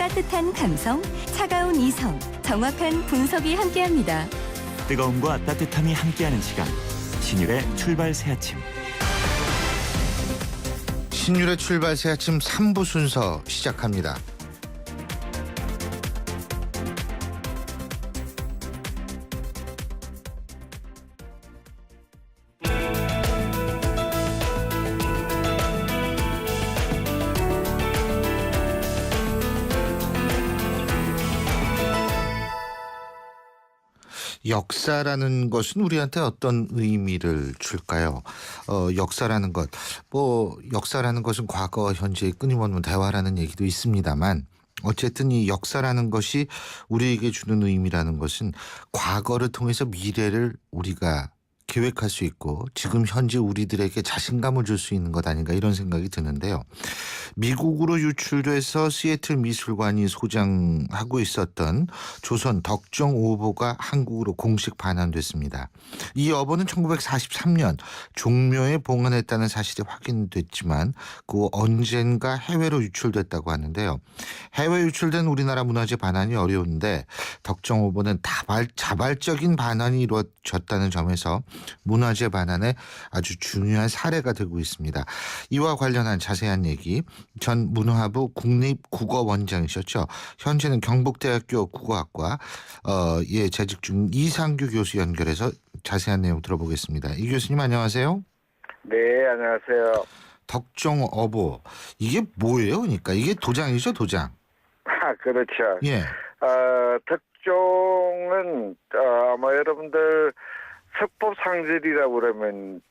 따뜻한 감성, 차가운 이성, 정확한 분석이 함께합니다. 뜨거움과 따뜻함이 함께하는 시간, 신율의 출발 새아침. 신율의 출발 새아침 3부 순서 시작합니다. 역사라는 것은 우리한테 어떤 의미를 줄까요? 역사라는 것은 과거, 현재의 끊임없는 대화라는 얘기도 있습니다만 어쨌든 이 역사라는 것이 우리에게 주는 의미라는 것은 과거를 통해서 미래를 우리가 계획할 수 있고 지금 현재 우리들에게 자신감을 줄 수 있는 것 아닌가 이런 생각이 드는데요. 미국으로 유출돼서 시애틀 미술관이 소장하고 있었던 조선 덕정 오보가 한국으로 공식 반환됐습니다. 이 어보는 1943년 종묘에 봉헌했다는 사실이 확인됐지만 그 언젠가 해외로 유출됐다고 하는데요. 해외 유출된 우리나라 문화재 반환이 어려운데 덕정 오보는 자발적인 반환이 이루어졌다는 점에서 문화재 반환에 아주 중요한 사례가 되고 있습니다. 이와 관련한 자세한 얘기 전 문화부 국립국어원장이셨죠. 현재는 경북대학교 국어학과 재직 중 이상규 교수 연결해서 자세한 내용 들어보겠습니다. 이 교수님 안녕하세요. 네, 안녕하세요. 덕정 어보 이게 뭐예요? 그러니까 이게 도장이죠, 도장. 그렇죠. 예. 덕종은 아마 여러분들 석법상절이라고 그러면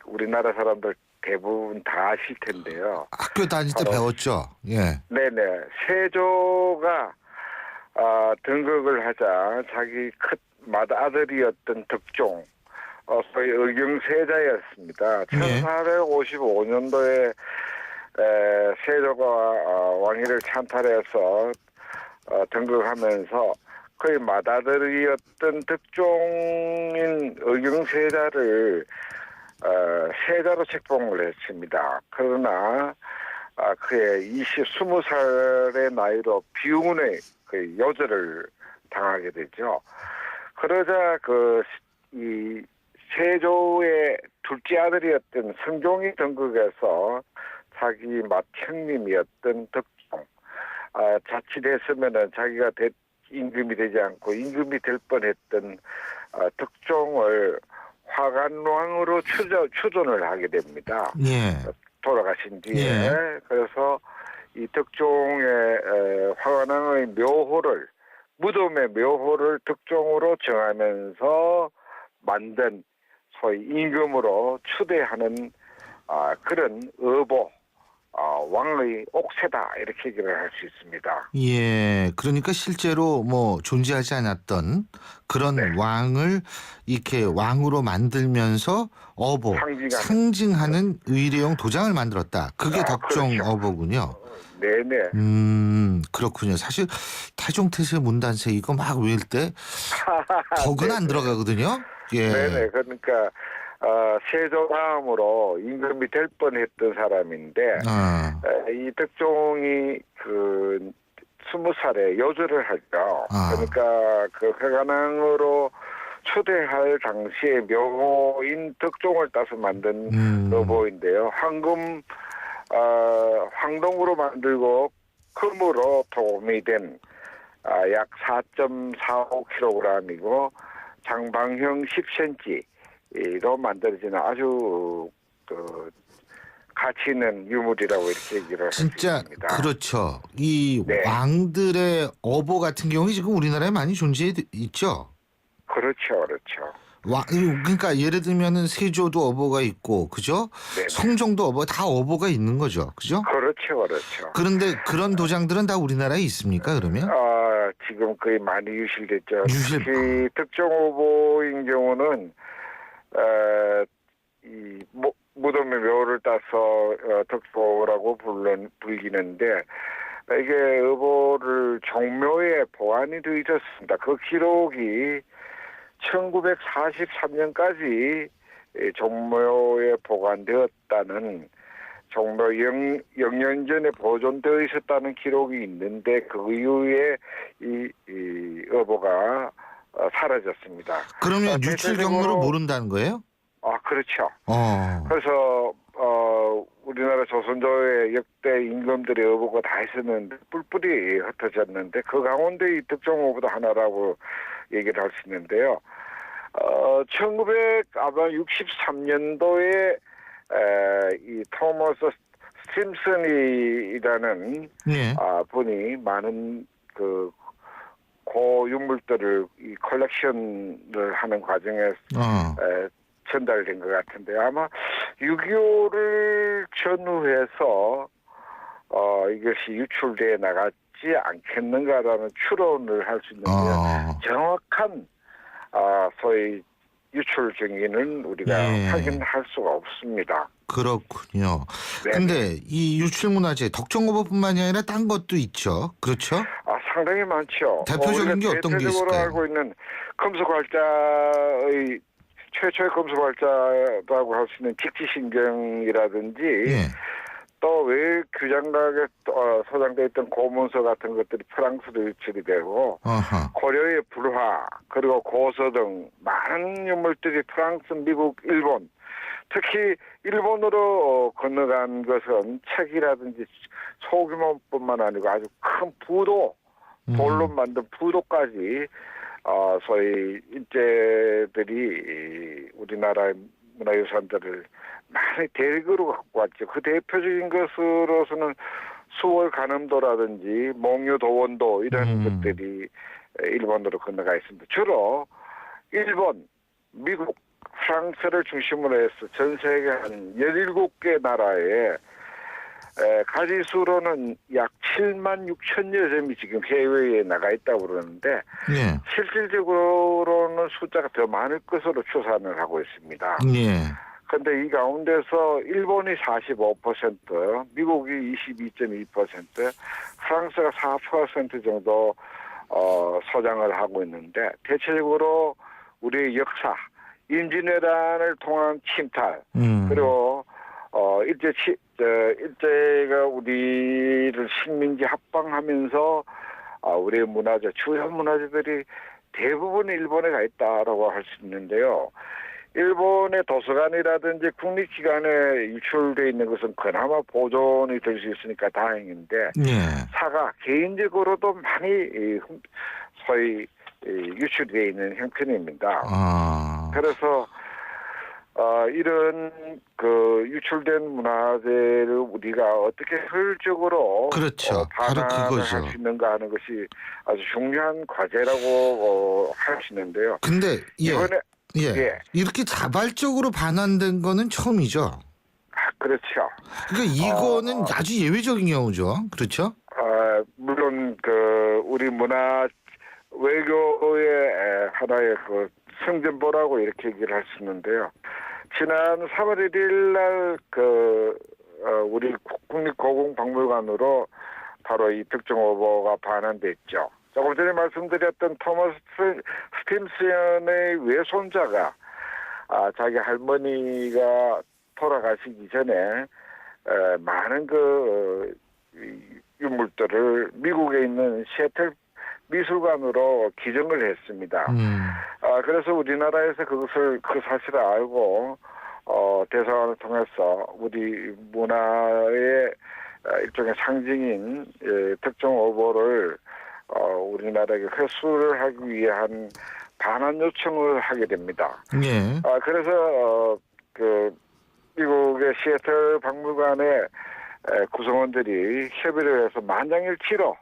우리나라 사람들 대부분 다 아실 텐데요. 학교 다닐 때 배웠죠. 예. 네네. 세조가 등극을 하자 자기 큰 맏아들이었던 덕종, 소위 의경세자였습니다. 예. 1455년도에 세조가 왕위를 찬탈해서 등극하면서 그의 맏아들이었던 덕종인 의경세자를 세자로 책봉을 했습니다. 그러나 그의 20살의 나이로 비운의 그 요절을 당하게 되죠. 그러자 이 세조의 둘째 아들이었던 성종이 등극해서 자기 맏형님이었던 덕종, 자칫했으면은 자기가 임금이 되지 않고 임금이 될 뻔했던 덕종을 화관왕으로 추존을 하게 됩니다. 예. 돌아가신 뒤에. 예. 그래서 이 덕종의 화관왕의 무덤의 묘호를 덕종으로 정하면서 만든 소위 임금으로 추대하는 그런 어보, 왕의 옥새다 이렇게 얘기를 할 수 있습니다. 예, 그러니까 실제로 존재하지 않았던 그런 네. 왕을 이렇게 왕으로 만들면서 어보, 상징하는 의례용 도장을 만들었다. 그게 덕종 그렇죠. 어보군요. 네네. 그렇군요. 사실 태종태세 문단세 이거 막 외울 때 덕은 안 들어가거든요. 예. 네네. 그러니까 세조 다음으로 임금이 될 뻔했던 사람인데 이 덕종이 20살에 요절을 하죠. 그러니까 그 화관왕으로 초대할 당시에 묘호인 덕종을 따서 만든 여보인데요. 황동으로 만들고 금으로 도금이 된 약 4.45kg이고 장방형 10cm로 만들어지는 아주 가치 있는 유물이라고 이렇게 얘기를 할 수 있습니다. 진짜 그렇죠. 이 네. 왕들의 어보 같은 경우에 지금 우리나라에 많이 존재해 있죠. 그렇죠, 그렇죠. 그러니까 예를 들면은 세조도 어보가 있고, 그죠? 네네. 성종도 어보, 다 어보가 있는 거죠, 그죠? 그렇죠, 그렇죠. 그런데 그런 도장들은 다 우리나라에 있습니까? 그러면? 지금 거의 많이 유실됐죠. 유실. 특히 덕종 오보인 경우는 이 무덤의 묘를 따서 덕보라고 불리는데 이게 의보를 종묘에 보관이 되어 있었습니다. 그 기록이 1943년까지 종묘에 보관되었다는 종로 영년 전에 보존되어 있었다는 기록이 있는데 그 이후에 이 의보가 사라졌습니다. 그러면 유출 경로를 모른다는 거예요? 그렇죠. 어. 그래서 우리나라 조선조의 역대 임금들의 의보가 다 있었는데 뿔뿔이 흩어졌는데 그 가운데 이 득종의보도 하나라고 얘기를 할 수 있는데요. 1963년도에 이 토머스 스팀슨이라는 네. 분이 많은 그 고유물들을 이 컬렉션을 하는 과정에 전달된 것 같은데 아마 6.25를 전후해서 이것이 유출돼 나갔지 않겠는가라는 추론을 할 수 있는데요. 정확한 소위 유출 증인은 우리가 확인할 수가 없습니다. 그렇군요. 네. 근데 이 유출문화재 덕정오보뿐만이 아니라 딴 것도 있죠. 그렇죠? 상당히 많죠. 대표적인 게 어떤 게 대표적으로 있을까요? 알고 있는 금속활자의 최초의 금속활자라고 할 수 있는 직지신경이라든지 예. 또 외 규장각에 소장되어 있던 고문서 같은 것들이 프랑스로 유출이 되고 어허. 고려의 불화 그리고 고서 등 많은 유물들이 프랑스, 미국, 일본 특히 일본으로 건너간 것은 책이라든지 소규모뿐만 아니고 아주 큰 부도 돌로 만든 부도까지 소위 일제들이 우리나라의 문화유산들을 많이 대거로 갖고 왔죠. 그 대표적인 것으로서는 수월 간음도라든지 몽유도원도 이런 것들이 일본으로 건너가 있습니다. 주로 일본, 미국, 프랑스를 중심으로 해서 전 세계 한 17개 나라에 가지수로는 약 7만 6천여 점이 지금 해외에 나가 있다고 그러는데 예. 실질적으로는 숫자가 더 많을 것으로 추산을 하고 있습니다. 예. 그런데 이 가운데서 일본이 45%, 미국이 22.2%, 프랑스가 4% 정도 소장을 하고 있는데 대체적으로 우리의 역사, 임진왜란을 통한 침탈, 그리고 일제가 우리를 식민지 합방하면서 우리의 문화재, 주요 문화재들이 대부분 일본에 가 있다라고 할 수 있는데요. 일본의 도서관이라든지 국립기관에 유출되어 있는 것은 그나마 보존이 될 수 있으니까 다행인데 사가 개인적으로도 많이 소위 유출되어 있는 형편입니다. 그래서 이런 그 유출된 문화재를 우리가 어떻게 효율적으로 그렇죠. 바로 반환을 그거죠. 할 수 있는가 하는 것이 아주 중요한 과제라고 할 수 있는데요. 근데 이번에 예. 이렇게 자발적으로 반환된 거는 처음이죠. 그렇죠. 그러니까 이거는 아주 예외적인 경우죠. 그렇죠? 물론 그 우리 문화 외교의 하나의 그 성전보라고 이렇게 얘기를 할 수 있는데요. 지난 3월 1일 날 우리 국립고궁박물관으로 바로 이 득종오보가 반환됐죠. 조금 전에 말씀드렸던 토머스 스팀슨의 외손자가 자기 할머니가 돌아가시기 전에 많은 그 유물들을 미국에 있는 시애틀 미술관으로 기증을 했습니다. 그래서 우리나라에서 그 사실을 알고 대사관을 통해서 우리 문화의 일종의 상징인 득종오보를 우리나라에게 회수를 하기 위한 반환 요청을 하게 됩니다. 예. 그래서 그 미국의 시애틀 박물관의 구성원들이 협의를 해서 만장일치로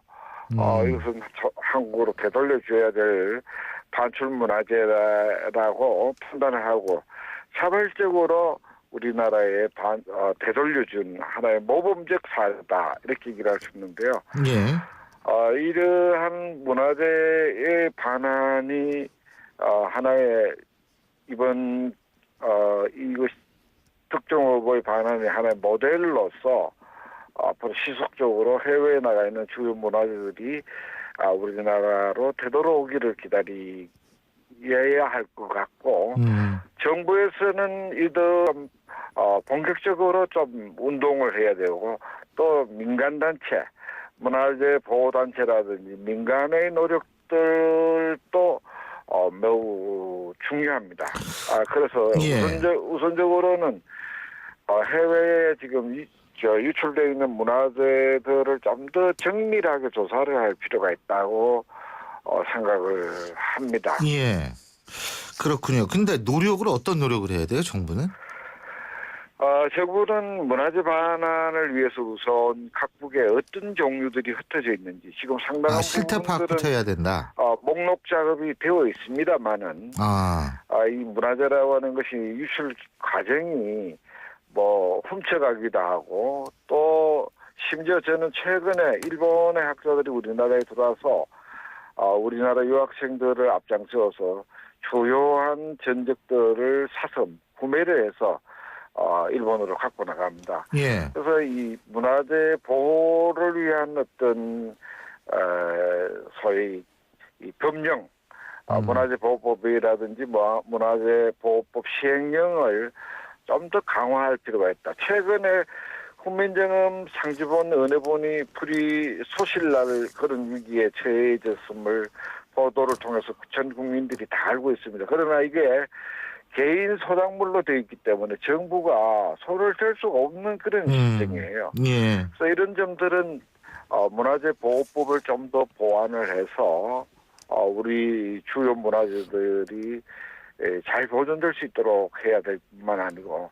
이것은 한국으로 되돌려줘야 될 반출문화재라고 판단을 하고 자발적으로 우리나라에 되돌려준 하나의 모범적 사례다 이렇게 얘기를 할 수 있는데요. 예. 이러한 문화재의 반환이 하나의 이번 이것 득종오보의 반환이 하나의 모델로서 앞으로 시속적으로 해외에 나가 있는 주요 문화재들이 우리나라로 되돌아오기를 기다려야 할 것 같고 정부에서는 이들 본격적으로 좀 운동을 해야 되고 또 민간단체, 문화재 보호단체라든지 민간의 노력들도 매우 중요합니다. 그래서 예. 우선적으로는 해외에 지금 유출되어 있는 문화재들을 좀 더 정밀하게 조사를 할 필요가 있다고 생각을 합니다. 예. 그렇군요. 근데 어떤 노력을 해야 돼요, 정부는? 정부는 문화재 반환을 위해서 우선 각국에 어떤 종류들이 흩어져 있는지 지금 상당한 실태 파악부터 부분들은 해야 된다. 목록 작업이 되어 있습니다만은 이 문화재라고 하는 것이 유출 과정이 뭐 훔쳐가기도 하고 또 심지어 저는 최근에 일본의 학자들이 우리나라에 들어와서 우리나라 유학생들을 앞장서서 주요한 전적들을 사서 구매를 해서 일본으로 갖고 나갑니다. 예. 그래서 이 문화재 보호를 위한 어떤 소위 이 법령, 문화재 보호법이라든지 문화재 보호법 시행령을 좀 더 강화할 필요가 있다. 최근에 훈민정음 상지본 은혜본이 불이 소실날 그런 위기에 처해졌음을 보도를 통해서 전 국민들이 다 알고 있습니다. 그러나 이게 개인 소장물로 되어 있기 때문에 정부가 손을 댈 수가 없는 그런 시스템이에요. 예. 그래서 이런 점들은 문화재 보호법을 좀 더 보완을 해서 우리 주요 문화재들이 잘 보존될 수 있도록 해야 될 뿐만 아니고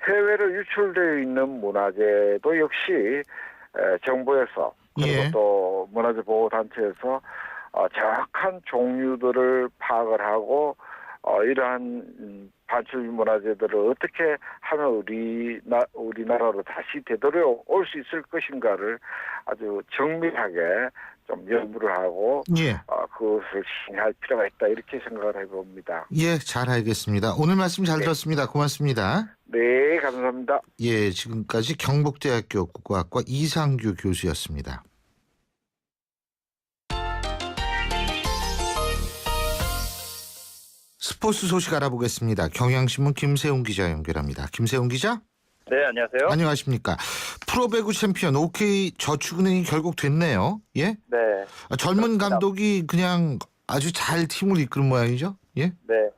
해외로 유출되어 있는 문화재도 역시 정부에서 그리고 예. 또 문화재 보호단체에서 정확한 종류들을 파악을 하고 이러한 반출 문화재들을 어떻게 하면 우리나라로 다시 되돌아올 수 있을 것인가를 아주 정밀하게 좀 연구를 하고 예. 그것을 시행할 필요가 있다 이렇게 생각을 해봅니다. 예, 잘 알겠습니다. 오늘 말씀 잘 들었습니다. 고맙습니다. 네, 감사합니다. 예, 지금까지 경북대학교 국어학과 이상규 교수였습니다. 스포츠 소식 알아보겠습니다. 경향신문 김세훈 기자 연결합니다. 김세훈 기자? 네, 안녕하세요. 안녕하십니까. 프로배구 챔피언 OK저축은행이 결국 됐네요. 예? 네. 젊은 그렇습니다. 감독이 그냥 아주 잘 팀을 이끄는 모양이죠? 예? 네.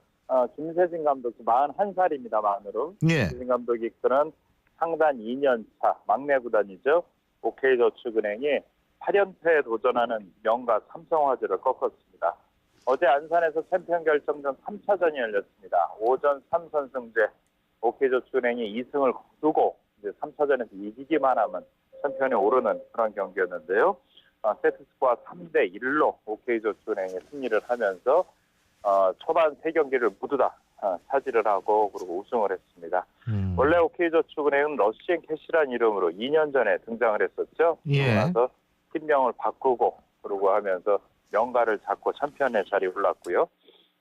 김세진 감독 41살입니다, 만으로. 예. 김세진 감독이 이끄는 창단 2년차 막내 구단이죠. OK저축은행이 8연패에 도전하는 명가 삼성화재를 꺾었습니다. 어제 안산에서 챔피언 결정전 3차전이 열렸습니다. 5전 3선승제 OK저축은행이 2승을 거두고 이제 3차전에서 이기기만 하면 챔피언에 오르는 그런 경기였는데요. 세트스코어 3대1로 OK저축은행이 승리를 하면서 초반 3경기를 모두 다 차지를 하고 그리고 우승을 했습니다. 원래 OK저축은행은 러시앤캐시라는 이름으로 2년 전에 등장을 했었죠. 예. 그러고 나서 팀명을 바꾸고 그러고 하면서 명가를 잡고 챔피언의 자리에 올랐고요.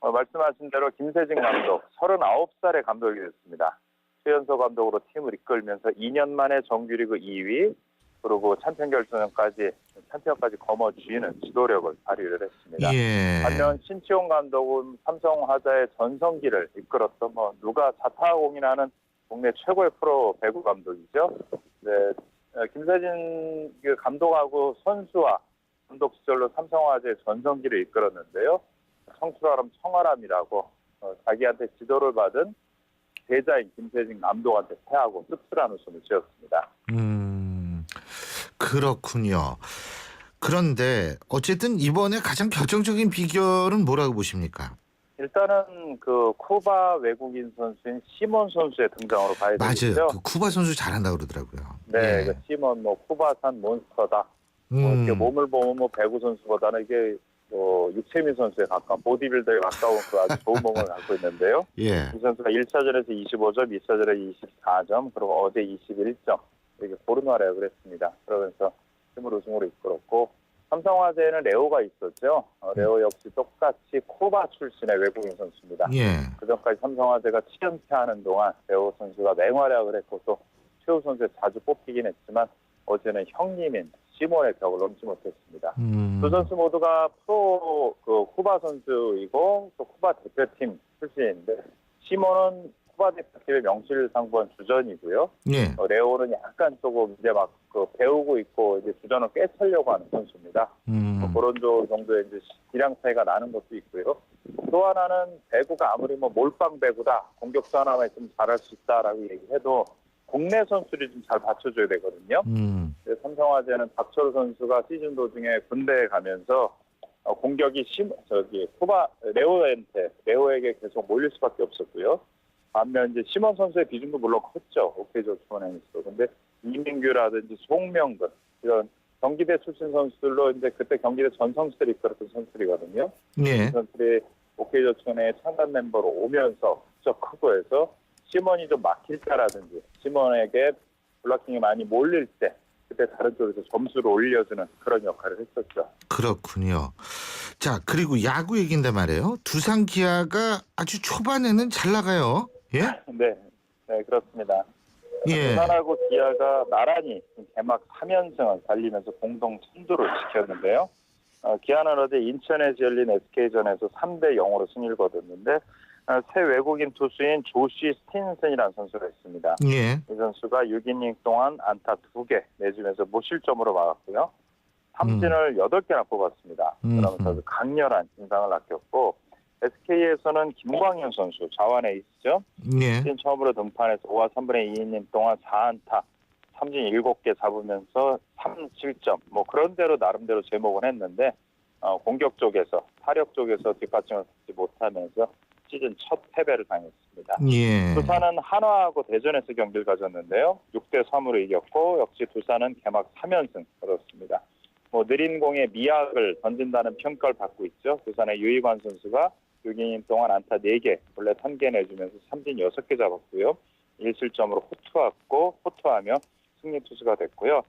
말씀하신 대로 김세진 감독 39살의 감독이 됐습니다. 최연소 감독으로 팀을 이끌면서 2년 만에 정규리그 2위 그리고 챔피언까지 거머쥐는 지도력을 발휘를 했습니다. 예. 반면 신치용 감독은 삼성화재의 전성기를 이끌었던 누가 자타공인하는 국내 최고의 프로 배구 감독이죠. 네, 김세진 감독하고 선수와 감독 시절로 삼성화재의 전성기를 이끌었는데요. 청출하람 청아람이라고 자기한테 지도를 받은 제자인 김세진 감독한테 패하고 씁쓸한 웃음을 지었습니다. 그렇군요. 그런데 어쨌든 이번에 가장 결정적인 비결은 뭐라고 보십니까? 일단은 그 쿠바 외국인 선수인 시몬 선수의 등장으로 봐야 되겠죠. 맞아요. 그 쿠바 선수 잘한다고 그러더라고요. 네, 예. 그 시몬 쿠바산 몬스터다. 이렇게 몸을 보면 배구 선수보다는 이게 육체민 선수에 가까운 보디빌더에 가까운 그 아주 좋은 몸을 갖고 있는데요. 예. 이 선수가 1차전에서 25점, 2차전에 24점, 그리고 어제 21점 이렇게 고르노아레를 했습니다. 그러면서 팀을 우승으로 이끌었고 삼성화재에는 레오가 있었죠. 레오 역시 똑같이 쿠바 출신의 외국인 선수입니다. 예. 그전까지 삼성화재가 7연패하는 동안 레오 선수가 맹활약을 했고 또 최우 선수에 자주 뽑히긴 했지만 어제는 형님인 시몬의 벽을 넘지 못했습니다. 두 선수 모두가 프로 쿠바 선수이고 또 쿠바 대표팀 출신인데 시몬은 쿠바 대표팀의 명실상부한 주전이고요. 예. 레오는 약간 조금 이제 막 배우고 있고 이제 주전을 꿰차려고 하는 선수입니다. 그런 정도의 이제 기량 차이가 나는 것도 있고요. 또 하나는 배구가 아무리 몰빵 배구다, 공격수 하나만 있으면 잘할 수 있다라고 얘기해도 국내 선수들이 좀 잘 받쳐줘야 되거든요. 삼성화재는 박철우 선수가 시즌 도중에 군대에 가면서 공격이 쿠바 레오에게 계속 몰릴 수밖에 없었고요. 반면 이제 심원 선수의 비중도 물론 컸죠. OK저축은행에서. 근데 이민규라든지 송명근 이런 경기대 출신 선수들로 이제 그때 경기대 전성시대를 이끌었던 선수들이거든요. 예. 선수들이 OK저축은행의 창단 멤버로 오면서 적 크고 해서 심원이 좀 막힐 때라든지 심원에게 블락킹이 많이 몰릴 때 그때 다른 쪽에서 점수를 올려주는 그런 역할을 했었죠. 그렇군요. 자, 그리고 야구 얘기인데 말이에요. 두산 기아가 아주 초반에는 잘 나가요. 예? 네, 그렇습니다. 예. 두산하고 기아가 나란히 개막 3연승을 달리면서 공동 선두를 지켰는데요. 기아는 어제 인천에서 열린 SK전에서 3대0으로 승리를 거뒀는데 새 외국인 투수인 조시 스틴슨이라는 선수가 있습니다. 예. 이 선수가 6이닝 동안 안타 2개 내주면서 무실점으로 막았고요. 삼진을 8개나 뽑았습니다. 그러면서 강렬한 인상을 남겼고 SK에서는 김광현 선수, 자완 에이스죠. 예. 시즌 처음으로 등판해서 5와 3분의 2이닝 동안 4안타, 삼진 7개 잡으면서 3실점. 그런 대로 나름대로 제목은 했는데 공격 쪽에서, 타력 쪽에서 뒷받침을 받지 못하면서 시즌 첫 패배를 당했습니다. 예. 두산은 한화하고 대전에서 경기를 가졌는데요. 6대3으로 이겼고 역시 두산은 개막 3연승 거뒀습니다. 느린 공에 미학을 던진다는 평가를 받고 있죠. 두산의 유희관 선수가 6이닝 동안 안타 4개, 볼넷 1개 내주면서 삼진 6개 잡았고요. 1실점으로 호투하며 승리 투수가 됐고요.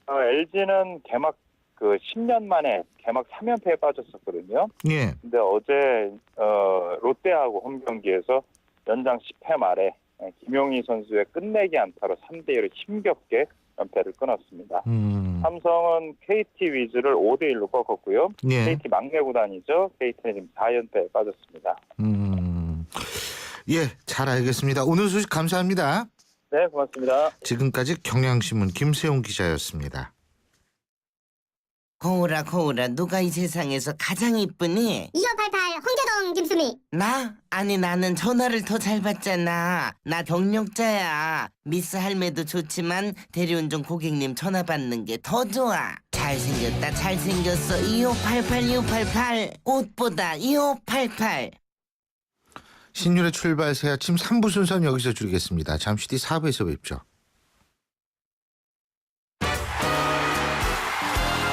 LG는 개막 10년 만에 개막 3연패에 빠졌었거든요. 예. 근데 어제 롯데하고 홈 경기에서 연장 10회 말에 김용희 선수의 끝내기 안타로 3대1로 힘겹게 연패를 끊었습니다. 삼성은 KT 위즈를 5대1로 꺾었고요. 예. KT 막내 구단이죠. KT는 지금 4연패에 빠졌습니다. 예, 잘 알겠습니다. 오늘 소식 감사합니다. 네, 고맙습니다. 지금까지 경향신문 김세용 기자였습니다. 거울아 누가 이 세상에서 가장 이쁘니? 2588 홍재동 김수미. 나? 아니 나는 전화를 더 잘 받잖아. 나 경력자야. 미스 할매도 좋지만 대리운전 고객님 전화 받는 게 더 좋아. 잘생겼다 잘생겼어. 2588 옷보다 2588. 신율의 출발 새 아침 3부 순서는 여기서 줄이겠습니다. 잠시 뒤 4부에서 뵙죠.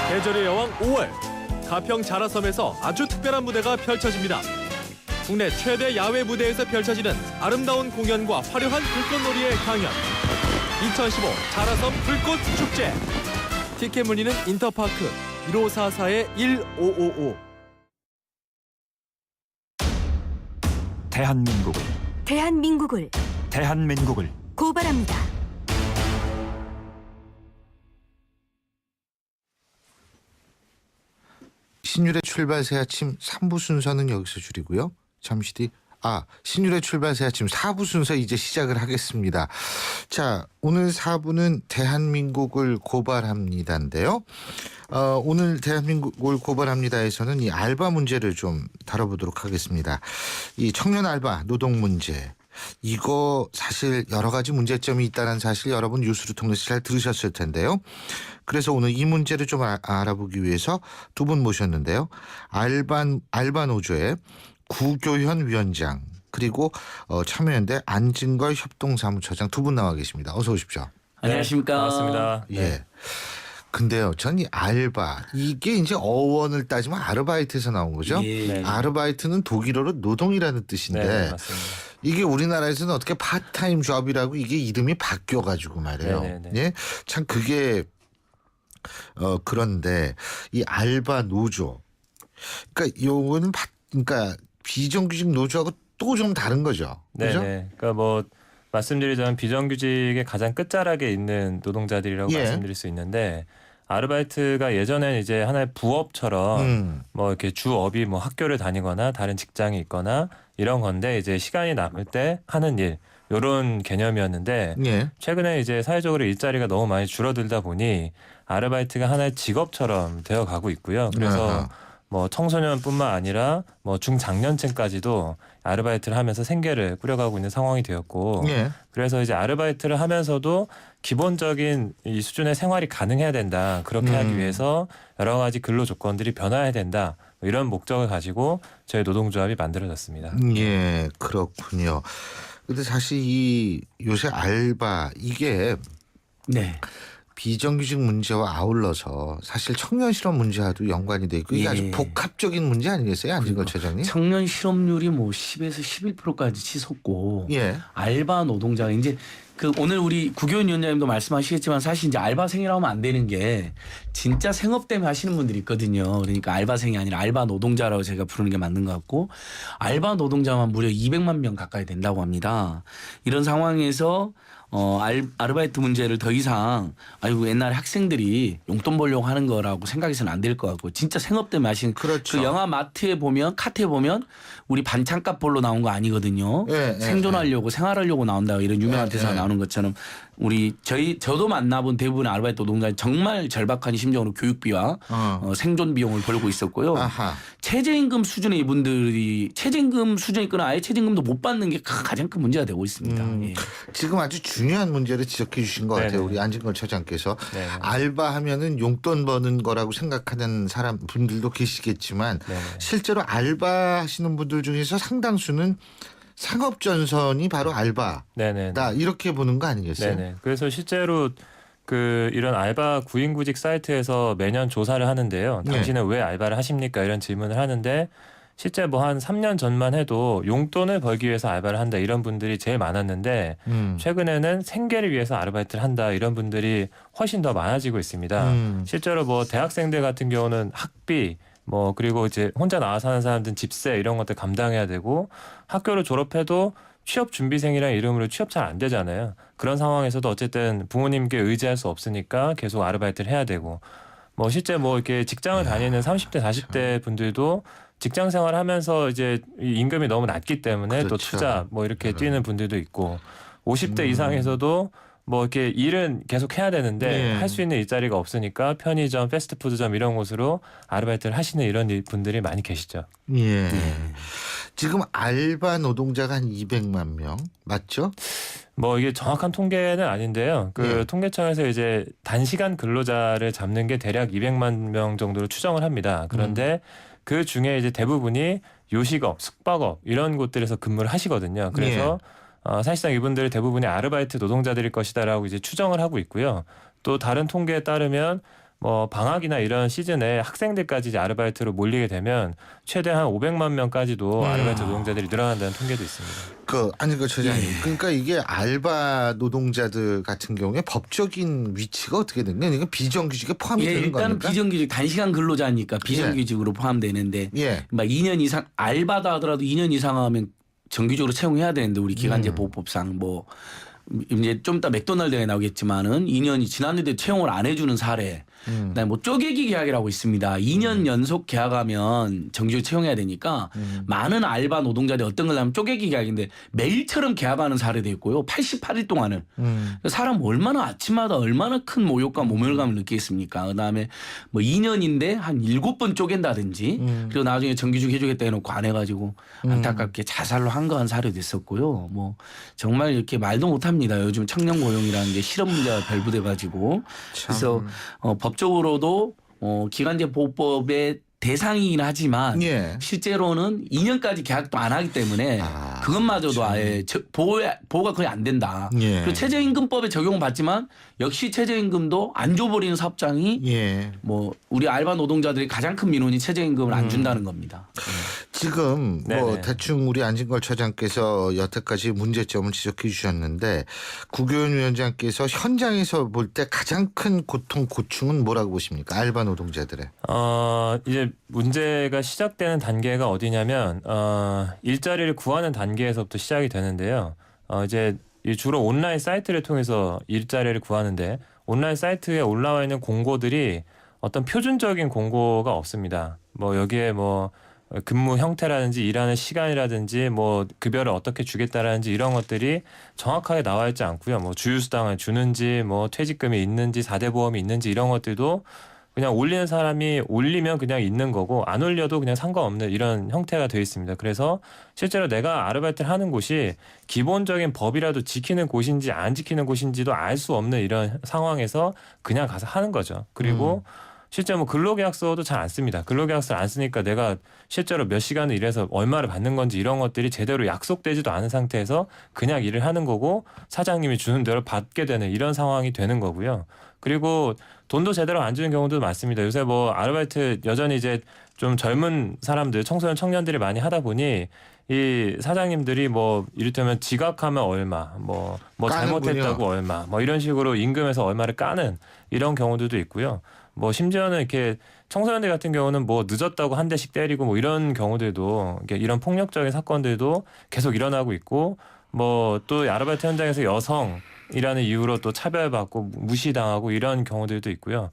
계절의 여왕 5월 가평 자라섬에서 아주 특별한 무대가 펼쳐집니다. 국내 최대 야외 무대에서 펼쳐지는 아름다운 공연과 화려한 불꽃놀이의 강연 2015 자라섬 불꽃축제 티켓 문의는 인터파크 1544-1555 대한민국을 고발합니다. 신율의 출발 새 아침 3부 순서는 여기서 줄이고요. 잠시 뒤 신율의 출발 새 아침 4부 순서 이제 시작을 하겠습니다. 자, 오늘 4부는 대한민국을 고발합니다인데요. 오늘 대한민국을 고발합니다에서는 이 알바 문제를 좀 다뤄보도록 하겠습니다. 이 청년 알바 노동 문제. 이거 사실 여러 가지 문제점이 있다는 사실 여러분 뉴스를 통해서 잘 들으셨을 텐데요. 그래서 오늘 이 문제를 좀 알아보기 위해서 두 분 모셨는데요. 알바 노조의 구교현 위원장 그리고 참여연대 안진걸 협동사무처장 두 분 나와 계십니다. 어서 오십시오. 안녕하십니까. 반갑습니다. 예. 근데요, 전 이 알바 이게 이제 어원을 따지면 아르바이트에서 나온 거죠. 예. 아르바이트는 독일어로 노동이라는 뜻인데 네, 맞습니다. 이게 우리나라에서는 어떻게 파트타임 잡이라고 이게 이름이 바뀌어가지고 말이에요. 네네네. 예, 참 그게 그런데 이 알바 노조, 그러니까 요거는 그러니까 비정규직 노조하고 또 좀 다른 거죠. 그죠? 네네. 그러니까 말씀드리자면 비정규직의 가장 끝자락에 있는 노동자들이라고 예. 말씀드릴 수 있는데 아르바이트가 예전에는 이제 하나의 부업처럼 이렇게 주업이 학교를 다니거나 다른 직장이 있거나 이런 건데 이제 시간이 남을 때 하는 일. 이런 개념이었는데 예. 최근에 이제 사회적으로 일자리가 너무 많이 줄어들다 보니 아르바이트가 하나의 직업처럼 되어 가고 있고요. 그래서 아하. 뭐 청소년뿐만 아니라 뭐 중장년층까지도 아르바이트를 하면서 생계를 꾸려가고 있는 상황이 되었고 예. 그래서 이제 아르바이트를 하면서도 기본적인 이 수준의 생활이 가능해야 된다. 그렇게 하기 위해서 여러 가지 근로 조건들이 변화해야 된다. 뭐 이런 목적을 가지고 저희 노동조합이 만들어졌습니다. 예, 그렇군요. 근데 사실 이 요새 알바 이게 네. 비정규직 문제와 아울러서 사실 청년 실업 문제와도 연관이 돼 있고 이게 예. 아주 복합적인 문제 아니겠어요, 안진걸 처장님? 청년 실업률이 뭐 10에서 11%까지 치솟고 예. 알바 노동자가 이제 그 오늘 우리 구교원 위원장님도 말씀하시겠지만 사실 이제 알바생이라고 하면 안 되는 게 진짜 생업 때문에 하시는 분들이 있거든요. 그러니까 알바생이 아니라 알바 노동자라고 제가 부르는 게 맞는 것 같고 알바 노동자만 무려 200만 명 가까이 된다고 합니다. 이런 상황에서 아르바이트 문제를 더 이상 아이고 옛날에 학생들이 용돈 벌려고 하는 거라고 생각해서는 안 될 것 같고 진짜 생업 때문에 하시는 그렇죠. 그 영화 마트에 보면 카트에 보면 우리 반찬값 벌러 나온 거 아니거든요. 예, 예, 생존하려고 생활하려고 나온다 이런 유명한 예, 대사가 예. 나오는 것처럼 우리 저도 만나본 대부분의 아르바이트 노동자는 정말 절박한 심정으로 교육비와 생존 비용을 벌고 있었고요. 아하. 최저임금 수준의 이분들이 최저임금 수준이 있거나 아예 최저임금도 못 받는 게 가장 큰 문제가 되고 있습니다. 예. 지금 아주 중요한 문제를 지적해 주신 것 같아요. 네네. 우리 안진걸 처장께서 네. 알바하면은 용돈 버는 거라고 생각하는 사람 분들도 계시겠지만 네. 실제로 알바하시는 분들 중에서 상당수는 상업 전선이 바로 알바다 네네. 이렇게 보는 거 아니겠어요? 네네. 그래서 실제로 그 이런 알바 구인구직 사이트에서 매년 조사를 하는데요. 네. 당신은 왜 알바를 하십니까? 이런 질문을 하는데 실제 뭐 한 3년 전만 해도 용돈을 벌기 위해서 알바를 한다 이런 분들이 제일 많았는데 최근에는 생계를 위해서 아르바이트를 한다 이런 분들이 훨씬 더 많아지고 있습니다. 실제로 뭐 대학생들 같은 경우는 학비 뭐 그리고 이제 혼자 나와 사는 사람들은 집세 이런 것들 감당해야 되고 학교를 졸업해도 취업 준비생이라는 이름으로 취업 잘 안 되잖아요. 그런 상황에서도 어쨌든 부모님께 의지할 수 없으니까 계속 아르바이트를 해야 되고 뭐 실제 뭐 이렇게 직장을 다니는 30대 40대 분들도 직장 생활하면서 이제 이 임금이 너무 낮기 때문에 또 그렇죠. 투자 뭐 이렇게 뛰는 분들도 있고 50대 이상에서도 뭐 이렇게 일은 계속 해야 되는데 네. 할 수 있는 일자리가 없으니까 편의점, 패스트푸드점 이런 곳으로 아르바이트를 하시는 이런 분들이 많이 계시죠. 예. 지금 알바 노동자가 한 200만 명 맞죠? 뭐 이게 정확한 통계는 아닌데요. 그 네. 통계청에서 이제 단시간 근로자를 잡는 게 대략 200만 명 정도로 추정을 합니다. 그런데 그 중에 이제 대부분이 요식업, 숙박업 이런 곳들에서 근무를 하시거든요. 그래서 사실상 이분들 대부분이 아르바이트 노동자들일 것이다라고 이제 추정을 하고 있고요. 또 다른 통계에 따르면 뭐 방학이나 이런 시즌에 학생들까지 이제 아르바이트로 몰리게 되면 최대 한 500만 명까지도 아르바이트 노동자들이 늘어난다는 통계도 있습니다. 안진걸 처장님. 그러니까 이게 알바 노동자들 같은 경우에 법적인 위치가 어떻게 되는 거예요? 이건 비정규직에 포함이 되는 일단은 겁니까? 비정규직 단시간 근로자니까 비정규직으로 포함되는데 예. 막 2년 이상 알바다 하더라도 2년 이상 하면 정규직으로 채용해야 되는데 우리 기간제 보호법상 뭐 이제 좀 이따 맥도날드에 나오겠지만은 2년이 지났는데 채용을 안 해주는 사례. 그다음에 뭐 쪼개기 계약이라고 있습니다. 2년 연속 계약하면 정규직 채용해야 되니까 많은 알바 노동자들이 어떤 걸 하면 쪼개기 계약인데 매일처럼 계약하는 사례도 있고요. 88일 동안을. 사람 얼마나 아침마다 얼마나 큰 모욕감, 모멸감을 느끼겠습니까? 그다음에 뭐 2년인데 한 7번 쪼갠다든지 그리고 나중에 정규직 해주겠다 해놓고 안 해가지고 안타깝게 자살로 한거한 사례도 있었고요. 뭐 정말 이렇게 말도 못합니다. 요즘 청년 고용이라는 게 실업 문제가 별부돼가지고 그래서 법적으로도 기간제 보호법의 대상이긴 하지만 예. 실제로는 2년까지 계약도 안 하기 때문에 그것마저도 아예 보호가 거의 안 된다. 예. 그리고 최저임금법에 적용을 받지만 역시 최저임금도 안 줘버리는 사업장이 예. 뭐 우리 알바 노동자들이 가장 큰 민원이 최저임금을 안 준다는 겁니다. 지금 뭐 네네. 대충 우리 안진걸 처장께서 여태까지 문제점을 지적해 주셨는데 구교원 위원장께서 현장에서 볼 때 가장 큰 고통 고충은 뭐라고 보십니까? 알바 노동자들의. 이제 문제가 시작되는 단계가 어디냐면 일자리를 구하는 단계에서부터 시작이 되는데요. 이제 주로 온라인 사이트를 통해서 일자리를 구하는데 온라인 사이트에 올라와 있는 공고들이 어떤 표준적인 공고가 없습니다. 뭐 여기에 뭐 근무 형태라든지 일하는 시간이라든지 뭐 급여를 어떻게 주겠다라든지 이런 것들이 정확하게 나와 있지 않고요. 뭐 주휴수당을 주는지 뭐 퇴직금이 있는지 4대 보험이 있는지 이런 것들도 그냥 올리는 사람이 올리면 그냥 있는 거고 안 올려도 그냥 상관없는 이런 형태가 되어 있습니다. 그래서 실제로 내가 아르바이트를 하는 곳이 기본적인 법이라도 지키는 곳인지 안 지키는 곳인지도 알 수 없는 이런 상황에서 그냥 가서 하는 거죠. 그리고 실제 뭐 근로계약서도 잘 안 씁니다. 근로계약서를 안 쓰니까 내가 실제로 몇 시간을 일해서 얼마를 받는 건지 이런 것들이 제대로 약속되지도 않은 상태에서 그냥 일을 하는 거고 사장님이 주는 대로 받게 되는 이런 상황이 되는 거고요. 그리고 돈도 제대로 안 주는 경우도 많습니다. 요새 뭐 아르바이트 여전히 이제 좀 젊은 사람들, 청소년 청년들이 많이 하다 보니 이 사장님들이 뭐 이를테면 지각하면 얼마, 뭐 잘못했다고 얼마, 뭐 이런 식으로 임금에서 얼마를 까는 이런 경우들도 있고요. 뭐 심지어는 이렇게 청소년들 같은 경우는 뭐 늦었다고 한 대씩 때리고 뭐 이런 경우들도 이런 폭력적인 사건들도 계속 일어나고 있고 뭐 또 아르바이트 현장에서 여성이라는 이유로 또 차별받고 무시당하고 이런 경우들도 있고요.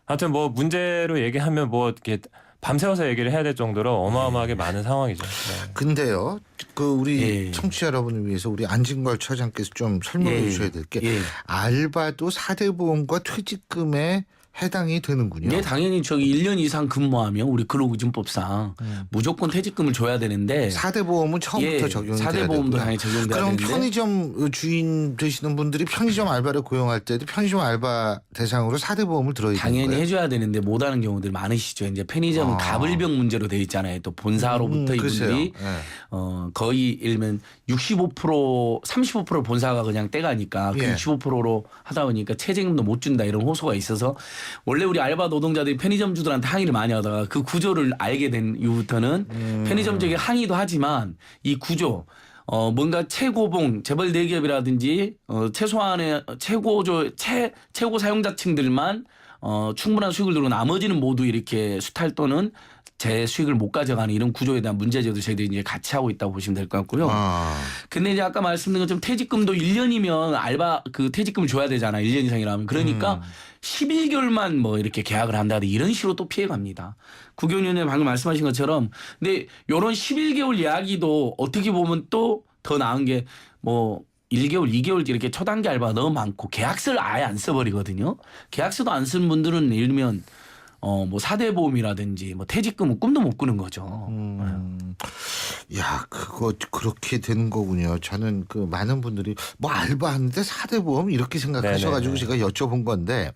하여튼 뭐 문제로 얘기하면 뭐 이렇게 밤새워서 얘기를 해야 될 정도로 어마어마하게 많은 상황이죠. 네. 근데요, 그 우리 청취자 여러분을 위해서 우리 안진걸 처장께서 좀 설명해 주셔야 될 게 알바도 4대 보험과 퇴직금에 해당이 되는군요. 네, 당연히 저기 1년 이상 근무하면 우리 근로기준법상 무조건 퇴직금을 줘야 되는데 4대 보험은 처음부터 적용이 돼야 4대 보험도 당연히 적용돼야 그럼 되는데 편의점 주인 되시는 분들이 편의점 알바를 고용할 때도 편의점 알바 대상으로 4대 보험을 들어야 되는 당연히 거예요? 해줘야 되는데 못하는 경우들 많으시죠. 이제 편의점은 가불병 문제로 돼 있잖아요. 또 본사로부터 이분들이 거의 일면 65% 35% 본사가 그냥 떼가니까 그 65%로 하다 보니까 최저임금도 못 준다 이런 호소가 있어서 원래 우리 알바 노동자들이 편의점주들한테 항의를 많이 하다가 그 구조를 알게 된 이후부터는 편의점적인 항의도 하지만 이 구조 뭔가 최고봉 재벌 대기업이라든지 최소한의 최고 사용자층들만 충분한 수익을 들고 나머지는 모두 이렇게 수탈 또는 제 수익을 못 가져가는 이런 구조에 대한 문제제도 저희들이 이제 같이 하고 있다고 보시면 될 것 같고요. 근데 이제 아까 말씀드린 것처럼 퇴직금도 1년이면 알바 그 퇴직금을 줘야 되잖아요. 1년 이상이라면. 그러니까 11개월만 뭐 이렇게 계약을 한다든지 이런 식으로 또 피해갑니다. 국영위원님 방금 말씀하신 것처럼 근데 이런 11개월 이야기도 어떻게 보면 또 더 나은 게 뭐 1개월, 2개월 이렇게 초단기 알바가 너무 많고 계약서를 아예 안 써버리거든요. 계약서도 안 쓴 분들은 예를 들면 뭐 4대 보험이라든지 뭐 퇴직금은 꿈도 못 꾸는 거죠. 야, 그거 그렇게 되는 거군요. 저는 그 많은 분들이 뭐 알바하는데 4대 보험 이렇게 생각하셔가지고 제가 여쭤본 건데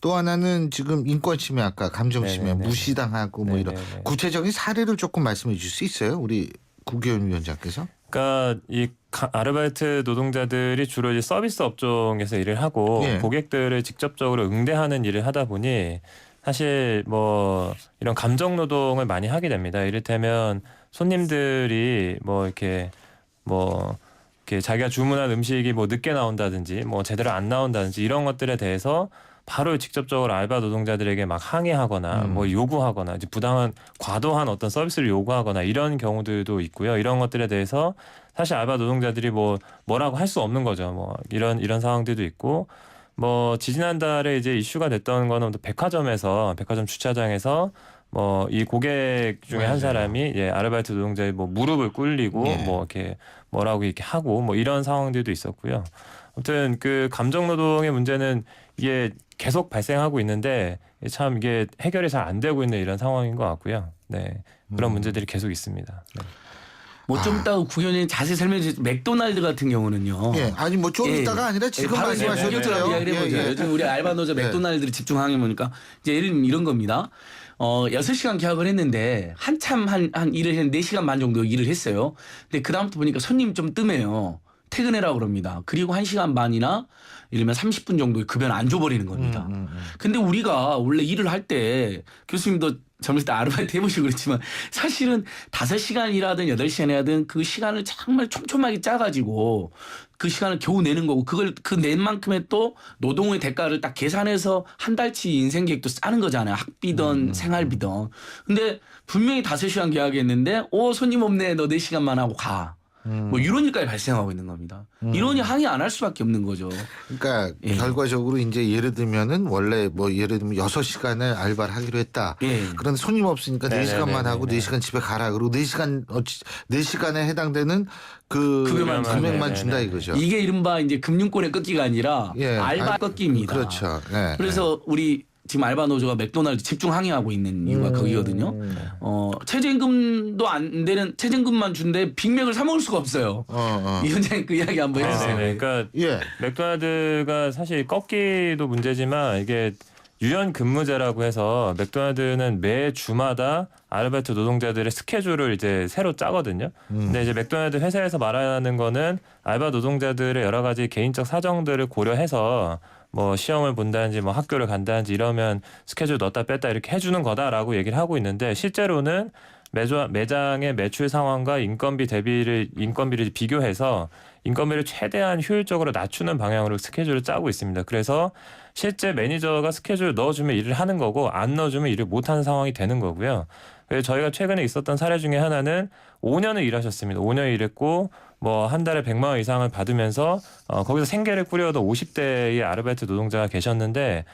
또 하나는 지금 인권 침해 아까 감정 침해 무시당하고 뭐 이런 구체적인 사례를 조금 말씀해 주실 수 있어요? 우리 국회의원 위원장께서? 그러니까 이 아르바이트 노동자들이 주로 이제 서비스 업종에서 일을 하고 고객들을 직접적으로 응대하는 일을 하다 보니 사실 뭐 이런 감정 노동을 많이 하게 됩니다. 이를테면 손님들이 뭐 이렇게 자기가 주문한 음식이 뭐 늦게 나온다든지 뭐 제대로 안 나온다든지 이런 것들에 대해서 바로 직접적으로 알바 노동자들에게 막 항의하거나 뭐 요구하거나 이제 부당한 과도한 어떤 서비스를 요구하거나 이런 경우들도 있고요. 이런 것들에 대해서 사실 알바 노동자들이 뭐라고 할 수 없는 거죠. 뭐 이런 상황들도 있고 뭐 지지난달에 이제 이슈가 됐던 거는 백화점 주차장에서 뭐 이 고객 중에 한 사람이 아르바이트 노동자의 뭐 무릎을 꿇리고 뭐 이렇게 뭐라고 이렇게 하고 뭐 이런 상황들도 있었고요. 아무튼 그 감정 노동의 문제는 이게 계속 발생하고 있는데 참 이게 해결이 잘 안 되고 있는 이런 상황인 것 같고요. 네, 그런 문제들이 계속 있습니다. 네. 뭐 좀 이따 국회의원님 자세히 설명해 주세요. 맥도날드 같은 경우는요. 아니 뭐 좀 이따가 아니라 지금 말씀하셔도 돼요. 이야기를 해보죠. 요즘 우리 알바 노조 맥도날드를 집중하게 보니까 이제 예를 들면 이런 겁니다. 6시간 계약을 했는데 한참 한 일을 했는데 4시간 반 정도 일을 했어요. 근데 그다음부터 보니까 손님 좀 뜸해요. 퇴근해라고 그럽니다. 그리고 1시간 반이나 이러면 30분 정도 급여는 안 줘버리는 겁니다. 근데 우리가 원래 일을 할 때 교수님도 젊을 때 아르바이트 해보시고 그랬지만 사실은 5시간 일하든 8시간 일하든 그 시간을 정말 촘촘하게 짜가지고 그 시간을 겨우 내는 거고 그걸 그 낸 만큼의 또 노동의 대가를 딱 계산해서 한 달치 인생 계획도 짜는 거잖아요. 학비든 생활비든. 근데 분명히 5시간 계약했는데 손님 없네 너 4시간만 하고 가. 뭐 이런 일까지 발생하고 있는 겁니다. 이러니 항의 안 할 수밖에 없는 거죠. 그러니까 예. 결과적으로 이제 예를 들면은 원래 뭐 예를 들면 6시간을 알바를 하기로 했다. 예. 그런데 손님 없으니까 4시간만 하고 4시간 집에 가라. 그리고 4시간에 해당되는 그 금액만 금액만 준다 이거죠. 이게 이른바 이제 금융권의 꺾기가 아니라 예. 알바 꺾기입니다. 그렇죠. 네. 그래서 우리 지금 알바 노조가 맥도날드 집중 항의하고 있는 이유가 거기거든요. 최저임금도 안 되는 최저임금만 준데 빅맥을 사 먹을 수가 없어요. 이 현장에 그 이야기 한번 해주세요. 그러니까 예. 맥도날드가 사실 꺾기도 문제지만 이게 유연 근무제라고 해서 맥도날드는 매 주마다 아르바이트 노동자들의 스케줄을 이제 새로 짜거든요. 근데 이제 맥도날드 회사에서 말하는 거는 알바 노동자들의 여러 가지 개인적 사정들을 고려해서 뭐 시험을 본다든지 뭐 학교를 간다든지 이러면 스케줄 넣었다 뺐다 이렇게 해주는 거다라고 얘기를 하고 있는데 실제로는 매장의 매출 상황과 인건비를 비교해서 인건비를 최대한 효율적으로 낮추는 방향으로 스케줄을 짜고 있습니다. 그래서 실제 매니저가 스케줄 넣어주면 일을 하는 거고 안 넣어주면 일을 못하는 상황이 되는 거고요. 그래서 저희가 최근에 있었던 사례 중에 하나는 5년을 일하셨습니다. 5년 일했고 뭐 한 달에 100만 원 이상을 받으면서 거기서 생계를 꾸려도 50대의 아르바이트 노동자가 계셨는데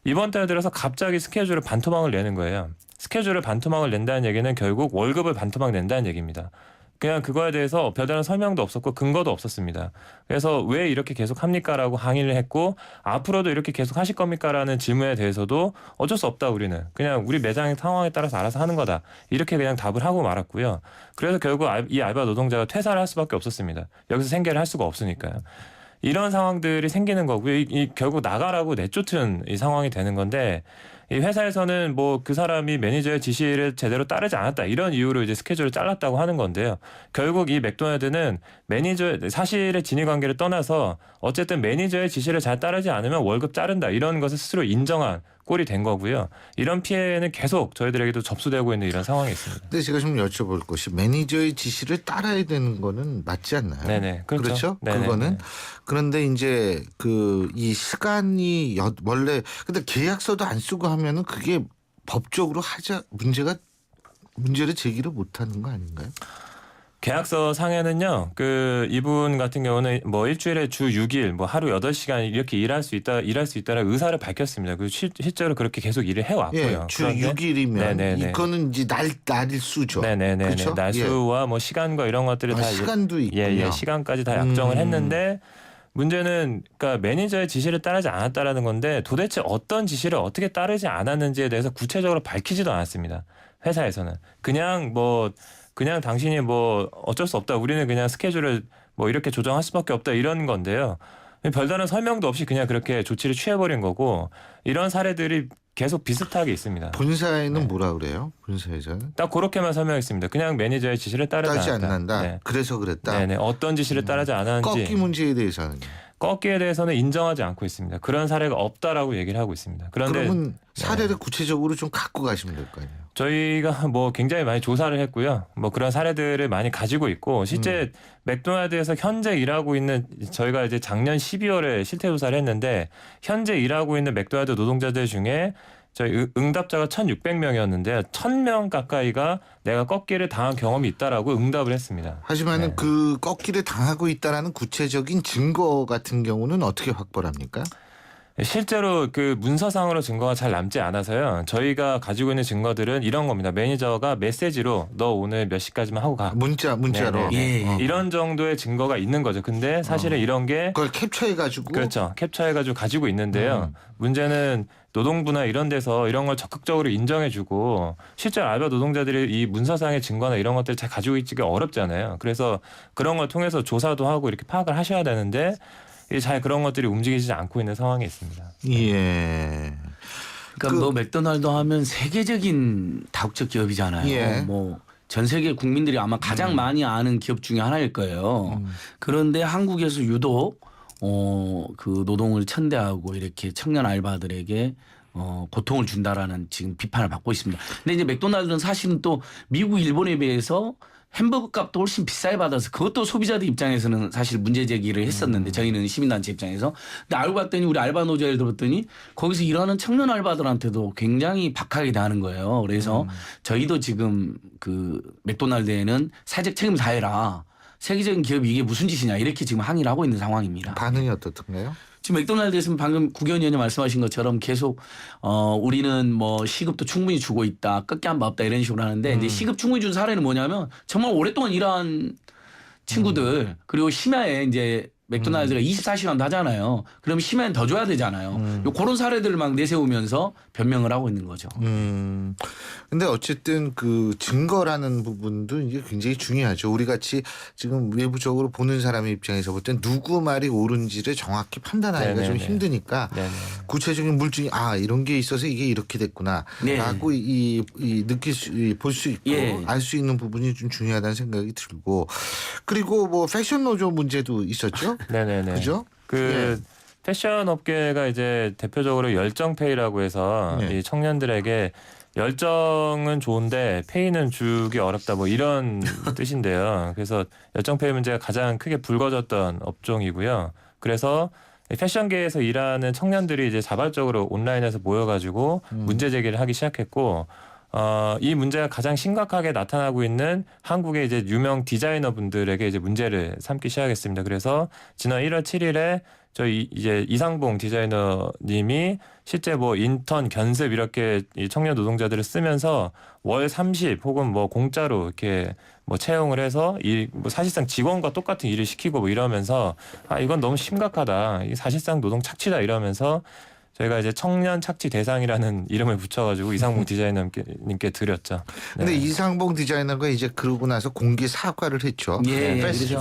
이번 달 들어서 갑자기 스케줄을 반토막을 내는 거예요. 스케줄을 반토막을 낸다는 얘기는 결국 월급을 반토막 낸다는 얘기입니다. 그냥 그거에 대해서 별다른 설명도 없었고 근거도 없었습니다. 그래서 왜 이렇게 계속 합니까라고 항의를 했고 앞으로도 이렇게 계속 하실 겁니까라는 질문에 대해서도 어쩔 수 없다 우리는. 그냥 우리 매장의 상황에 따라서 알아서 하는 거다. 이렇게 그냥 답을 하고 말았고요. 그래서 결국 이 알바 노동자가 퇴사를 할 수밖에 없었습니다. 여기서 생계를 할 수가 없으니까요. 이런 상황들이 생기는 거고요. 결국 나가라고 내쫓은 이 상황이 되는 건데 이 회사에서는 뭐 그 사람이 매니저의 지시를 제대로 따르지 않았다 이런 이유로 이제 스케줄을 잘랐다고 하는 건데요. 결국 이 맥도날드는 사실의 진위 관계를 떠나서 어쨌든 매니저의 지시를 잘 따르지 않으면 월급 자른다 이런 것을 스스로 인정한 꼴이 된 거고요. 이런 피해는 계속 저희들에게도 접수되고 있는 이런 상황이 있습니다. 근데 제가 좀 여쭤볼 것이 매니저의 지시를 따라야 되는 거는 맞지 않나요? 네네. 그렇죠. 네네. 그거는. 그런데 이제 이 시간이 원래 근데 계약서도 안 쓰고 하면은 그게 법적으로 문제를 제기를 못 하는 거 아닌가요? 계약서 상에는요, 이분 같은 경우는 뭐 일주일에 주 6일, 뭐 하루 8시간 이렇게 일할 수 있다는 의사를 밝혔습니다. 그리고 실제로 그렇게 계속 일을 해왔고요. 예, 주 6일이면 네네네. 이거는 이제 날수죠. 네네네. 그렇죠? 날수와 뭐 시간과 이런 것들을 다 시간도 있군요. 예, 시간까지 다 약정을 했는데 문제는 그러니까 매니저의 지시를 따르지 않았다라는 건데 도대체 어떤 지시를 어떻게 따르지 않았는지에 대해서 구체적으로 밝히지도 않았습니다. 회사에서는 그냥 당신이 뭐 어쩔 수 없다. 우리는 그냥 스케줄을 뭐 이렇게 조정할 수밖에 없다 이런 건데요. 별다른 설명도 없이 그냥 그렇게 조치를 취해버린 거고 이런 사례들이 계속 비슷하게 있습니다. 본사에는 뭐라 그래요? 본사에서는? 딱 그렇게만 설명했습니다. 그냥 매니저의 지시를 따르지 않는다. 네. 그래서 그랬다. 네네. 어떤 지시를 따르지 않았는지. 꺾기 문제에 대해서는? 꺾기에 대해서는 인정하지 않고 있습니다. 그런 사례가 없다라고 얘기를 하고 있습니다. 그런데 그러면 사례를 구체적으로 좀 갖고 가시면 될 거 아니에요? 저희가 뭐 굉장히 많이 조사를 했고요. 뭐 그런 사례들을 많이 가지고 있고 실제 맥도날드에서 현재 일하고 있는 저희가 이제 작년 12월에 실태 조사를 했는데 현재 일하고 있는 맥도날드 노동자들 중에 저희 응답자가 1,600명이었는데 1,000명 가까이가 내가 꺾기를 당한 경험이 있다라고 응답을 했습니다. 하지만은 네. 그 꺾기를 당하고 있다라는 구체적인 증거 같은 경우는 어떻게 확보를 합니까? 실제로 그 문서상으로 증거가 잘 남지 않아서요. 저희가 가지고 있는 증거들은 이런 겁니다. 매니저가 메시지로 너 오늘 몇 시까지만 하고 가. 문자로. 예. 이런 정도의 증거가 있는 거죠. 근데 사실은 이런 게 그걸 캡처해가지고. 그렇죠. 캡처해가지고 가지고 있는데요. 문제는 노동부나 이런 데서 이런 걸 적극적으로 인정해주고 실제 알바 노동자들이 이 문서상의 증거나 이런 것들을 잘 가지고 있기가 어렵잖아요. 그래서 그런 걸 통해서 조사도 하고 이렇게 파악을 하셔야 되는데 잘 그런 것들이 움직이지 않고 있는 상황이 있습니다. 예. 그러니까 뭐 맥도날드 하면 세계적인 다국적 기업이잖아요. 예. 뭐 전 세계 국민들이 아마 가장 많이 아는 기업 중에 하나일 거예요. 그런데 한국에서 유독 그 노동을 천대하고 이렇게 청년 알바들에게 고통을 준다라는 지금 비판을 받고 있습니다. 근데 이제 맥도날드는 사실은 또 미국, 일본에 비해서 햄버거 값도 훨씬 비싸게 받아서 그것도 소비자들 입장에서는 사실 문제 제기를 했었는데 저희는 시민단체 입장에서. 근데 알고 봤더니 우리 알바 노조를 들었더니 거기서 일하는 청년 알바들한테도 굉장히 박하게 대하는 거예요. 그래서 저희도 지금 그 맥도날드에는 사회적 책임을 다해라. 세계적인 기업이 이게 무슨 짓이냐 이렇게 지금 항의를 하고 있는 상황입니다. 반응이 어떻던가요? 지금 맥도날드에서는 방금 국회의원 의원님 말씀하신 것처럼 계속 우리는 뭐 시급도 충분히 주고 있다, 꺾게 바 없다 이런 식으로 하는데 이제 시급 충분히 준 사례는 뭐냐면 정말 오랫동안 일한 친구들 그리고 심야에 이제 맥도날드가 24시간도 하잖아요. 그럼 심야엔 더 줘야 되잖아요. 그런 사례들을 막 내세우면서 변명을 하고 있는 거죠. 근데 어쨌든 그 증거라는 부분도 이게 굉장히 중요하죠. 우리 같이 지금 외부적으로 보는 사람의 입장에서 볼 땐 누구 말이 옳은지를 정확히 판단하기가 좀 힘드니까 구체적인 물증이 이런 게 있어서 이게 이렇게 됐구나라고 볼 수 있고 알 수 있는 부분이 좀 중요하다는 생각이 들고 그리고 뭐 패션 노조 문제도 있었죠. 네네네. 그죠? 패션 업계가 이제 대표적으로 열정페이라고 해서 이 청년들에게 열정은 좋은데 페이는 주기 어렵다 뭐 이런 뜻인데요. 그래서 열정페이 문제가 가장 크게 불거졌던 업종이고요. 그래서 패션계에서 일하는 청년들이 이제 자발적으로 온라인에서 모여가지고 문제 제기를 하기 시작했고 이 문제가 가장 심각하게 나타나고 있는 한국의 이제 유명 디자이너 분들에게 이제 문제를 삼기 시작했습니다. 그래서 지난 1월 7일에 저희 이제 이상봉 디자이너님이 실제 뭐 인턴 견습 이렇게 이 청년 노동자들을 쓰면서 월 30 혹은 뭐 공짜로 이렇게 뭐 채용을 해서 뭐 사실상 직원과 똑같은 일을 시키고 뭐 이러면서 이건 너무 심각하다. 이 사실상 노동 착취다 이러면서 저희가 이제 청년 착취 대상이라는 이름을 붙여가지고 이상봉 디자이너님께 드렸죠. 근데 이상봉 디자이너가 이제 그러고 나서 공개 사과를 했죠.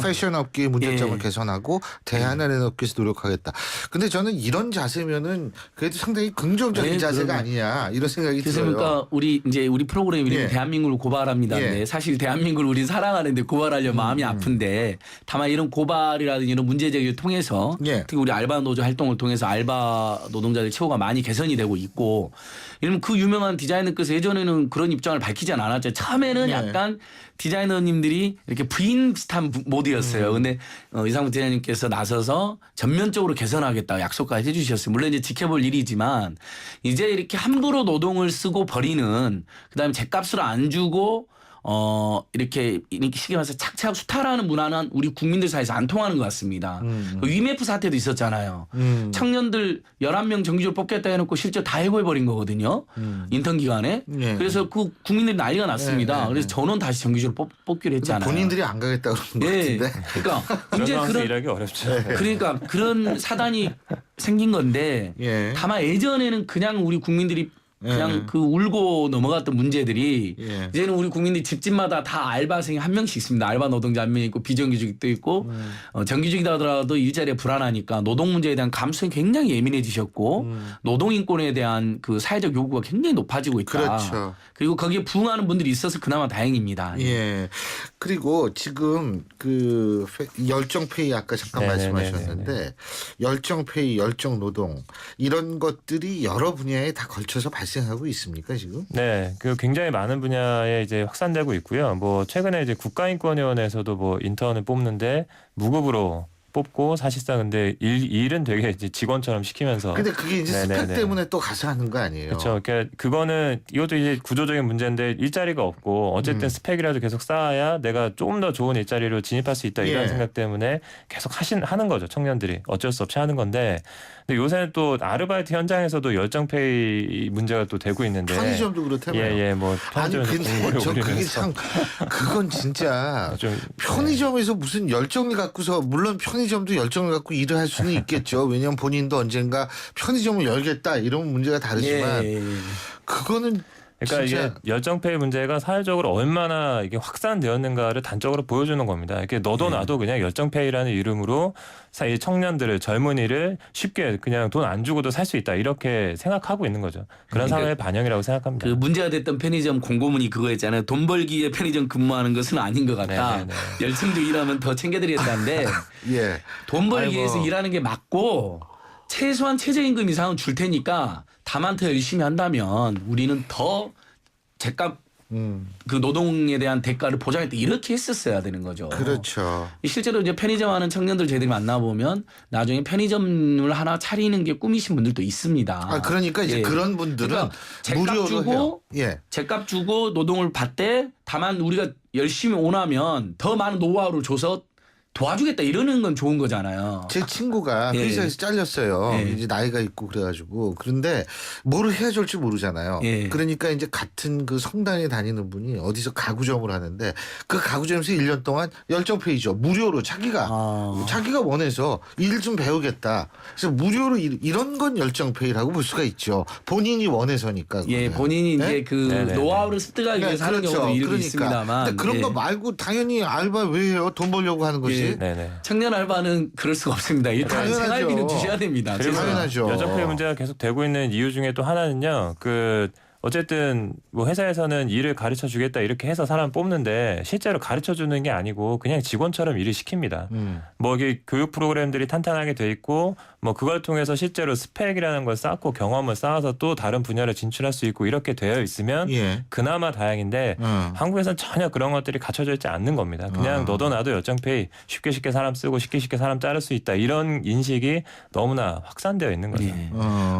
패션 업계의 문제점을 개선하고 대안을 내놓기 위해서 노력하겠다. 근데 저는 이런 자세면은 그래도 상당히 긍정적인 자세가 아니냐 이런 생각이 들어요. 그러니까 우리 프로그램 이름이 대한민국을 고발합니다인데 사실 대한민국을 우리 사랑하는데 고발하려면 마음이 아픈데 다만 이런 고발이라든지 이런 문제 제기를 통해서 특히 우리 알바 노조 활동을 통해서 알바 노동자 처우가 많이 개선이 되고 있고 이러면 그 유명한 디자이너께서 예전에는 그런 입장을 밝히지 않았죠. 처음에는 약간 디자이너님들이 이렇게 부인 비슷한 모드였어요. 근데 이상봉 디자이너님께서 나서서 전면적으로 개선하겠다 약속까지 해주셨어요. 물론 이제 지켜볼 일이지만 이제 이렇게 함부로 노동을 쓰고 버리는 그다음에 죗값을 안 주고 이렇게 쉽게 말해서 착취하고 수탈하는 문화는 우리 국민들 사이에서 안 통하는 것 같습니다. 그 위메프 사태도 있었잖아요. 청년들 11명 정규직으로 뽑겠다 해놓고 실제 다 해고해버린 거거든요. 인턴 기간에. 그래서 그 국민들이 난리가 났습니다. 그래서 전원 다시 정규직으로 뽑기로 했잖아요. 본인들이 안 가겠다고 그러는 것 같은데. 그러니까 이제 일하기 어렵죠. 그러니까 그런 사단이 생긴 건데 다만 예전에는 그냥 우리 국민들이 그냥 그 울고 넘어갔던 문제들이 이제는 우리 국민들이 집집마다 다 알바생이 한 명씩 있습니다. 알바 노동자 한 명 있고 비정규직도 있고 정규직이다 하더라도 일자리에 불안하니까 노동 문제에 대한 감수성이 굉장히 예민해지셨고 노동 인권에 대한 그 사회적 요구가 굉장히 높아지고 있다. 그렇죠. 그리고 거기에 부응하는 분들이 있어서 그나마 다행입니다. 그리고 지금 그 열정페이 아까 잠깐 말씀하셨는데 열정페이, 열정노동 이런 것들이 여러 분야에 다 걸쳐서 발생하고 있습니까 지금? 네, 그 굉장히 많은 분야에 이제 확산되고 있고요. 뭐 최근에 이제 국가인권위원회에서도 뭐 인턴을 뽑는데 무급으로 뽑고 사실상 근데 일은 되게 이제 직원처럼 시키면서. 근데 그게 이제 스펙 때문에 또 가서 하는 거 아니에요? 그렇죠. 그러니까 그거는 이것도 이제 구조적인 문제인데 일자리가 없고 어쨌든 스펙이라도 계속 쌓아야 내가 조금 더 좋은 일자리로 진입할 수 있다 이런 생각 때문에 계속 하는 거죠. 청년들이 어쩔 수 없이 하는 건데. 근데 요새는 또 아르바이트 현장에서도 열정페이 문제가 또 되고 있는데. 편의점도 그렇다며요. 뭐 편의점에서 근데 그게 참 그건 진짜 좀, 편의점에서 무슨 열정을 갖고서 물론 편의점도 열정을 갖고 일을 할 수는 있겠죠. 왜냐하면 본인도 언젠가 편의점을 열겠다 이런 문제가 다르지만 그거는 그러니까 진짜. 이게 열정페이 문제가 사회적으로 얼마나 이게 확산되었는가를 단적으로 보여주는 겁니다. 이렇게 너도 나도 그냥 열정페이라는 이름으로 이 청년들을 젊은이를 쉽게 그냥 돈 안 주고도 살 수 있다 이렇게 생각하고 있는 거죠. 그런 사회의 반영이라고 생각합니다. 그 문제가 됐던 편의점 공고문이 그거였잖아요. 돈 벌기 위해 편의점 근무하는 것은 아닌 것 같다. 열정도 일하면 더 챙겨드리겠다는데 돈 벌기 위해서 일하는 게 맞고 최소한 최저임금 이상은 줄 테니까 다만 더 열심히 한다면 우리는 더 죗값 그 노동에 대한 대가를 보장했다 이렇게 했었어야 되는 거죠. 그렇죠. 실제로 이제 편의점 하는 청년들 저희들이 만나보면 나중에 편의점을 하나 차리는 게 꿈이신 분들도 있습니다. 그러니까 이제 그런 분들은 그러니까 죗값 주고 죗값 주고 노동을 받되 다만 우리가 열심히 원하면 더 많은 노하우를 줘서 도와주겠다 이러는 건 좋은 거잖아요. 제 친구가 예. 회사에서 잘렸어요. 예. 이제 나이가 있고 그래가지고 그런데 뭘 해야 될지 모르잖아요. 예. 그러니까 이제 같은 그 성당에 다니는 분이 어디서 가구점을 하는데 그 가구점에서 1년 동안 열정페이죠. 무료로 자기가 원해서 일 좀 배우겠다. 그래서 무료로 이런 건 열정페이라고 볼 수가 있죠. 본인이 원해서니까. 예, 그거는. 본인이 네? 이제 그 네네네. 노하우를 습득하기 위해서 하는 경우도 일부 있습니다만. 근데 그런 예. 거 말고 당연히 알바 왜 해요? 돈 벌려고 하는 것이. 예. 네네. 청년 알바는 그럴 수가 없습니다. 일단 당연하죠. 생활비는 주셔야 됩니다. 그리고 당연하죠. 여정페이 문제가 계속 되고 있는 이유 중에 또 하나는요. 어쨌든 뭐 회사에서는 일을 가르쳐 주겠다 이렇게 해서 사람 뽑는데 실제로 가르쳐 주는 게 아니고 그냥 직원처럼 일을 시킵니다. 뭐 이게 교육 프로그램들이 탄탄하게 돼 있고 뭐 그걸 통해서 실제로 스펙이라는 걸 쌓고 경험을 쌓아서 또 다른 분야를 진출할 수 있고 이렇게 되어 있으면 예. 그나마 다행인데 한국에서는 전혀 그런 것들이 갖춰져 있지 않는 겁니다. 그냥 너도 나도 열정페이 쉽게 사람 쓰고 쉽게 사람 자를 수 있다 이런 인식이 너무나 확산되어 있는 거죠. 예.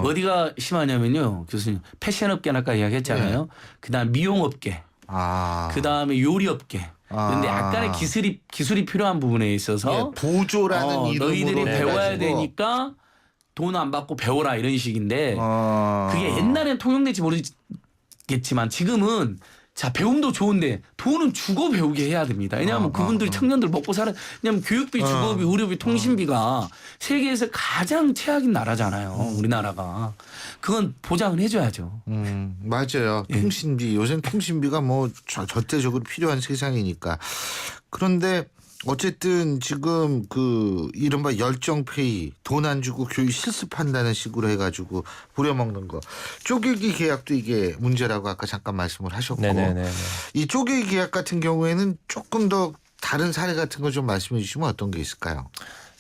어디가 심하냐면요. 교수님 패션업계는 아까 이야기했잖아요. 그다음 미용업계, 그다음에 요리업계. 그런데 약간의 기술이 필요한 부분에 있어서 예, 보조라는 이름으로 너희들이 배워야 해가지고. 되니까 돈 안 받고 배워라 이런 식인데 그게 옛날엔 통용될지 모르겠지만 지금은 자 배움도 좋은데 돈은 주고 배우게 해야 됩니다. 왜냐하면 그분들이 청년들 먹고 왜냐하면 교육비, 주거비, 의료비, 통신비가 세계에서 가장 최악인 나라잖아요. 우리나라가. 그건 보장을 해줘야죠. 맞아요. 통신비 요새는 통신비가 뭐 절대적으로 필요한 세상이니까. 그런데 어쨌든 지금 그 이른바 열정페이 돈 안 주고 교육 실습한다는 식으로 해가지고 부려먹는 거 쪼개기 계약도 이게 문제라고 아까 잠깐 말씀을 하셨고 네네네. 이 쪼개기 계약 같은 경우에는 조금 더 다른 사례 같은 거 좀 말씀해 주시면 어떤 게 있을까요?